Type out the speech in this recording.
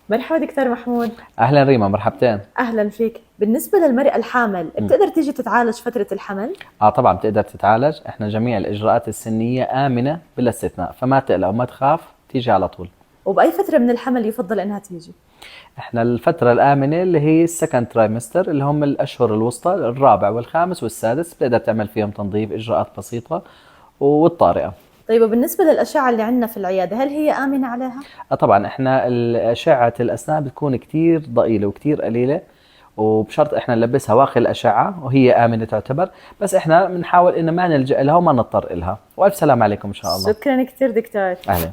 مرحبا دكتور محمود. أهلا ريما، مرحبتين. أهلا فيك. بالنسبة للمرأة الحامل بتقدر تيجي تتعالج فترة الحمل؟ طبعا بتقدر تتعالج. احنا جميع الإجراءات السنية آمنة بلا استثناء، فما تقلق وما تخاف، تيجي على طول. وبأي فترة من الحمل يفضل إنها تيجي؟ احنا الفترة الآمنة اللي هي السكند ترايمستر، اللي هم الأشهر الوسطى، الرابع والخامس والسادس، بتقدر تعمل فيهم تنظيف، إجراءات بسيطة والطارئة. طيب وبالنسبة للأشعة اللي عندنا في العيادة هل هي آمنة عليها؟ طبعا احنا أشعة الأسنان بتكون كتير ضئيلة وكتير قليلة، وبشرط احنا نلبسها واقي الأشعة وهي آمنة تعتبر، بس احنا بنحاول إن ما نلجأ لها وما نضطر إلها. وألف سلام عليكم إن شاء الله. شكرا كتير دكتور. أهلا.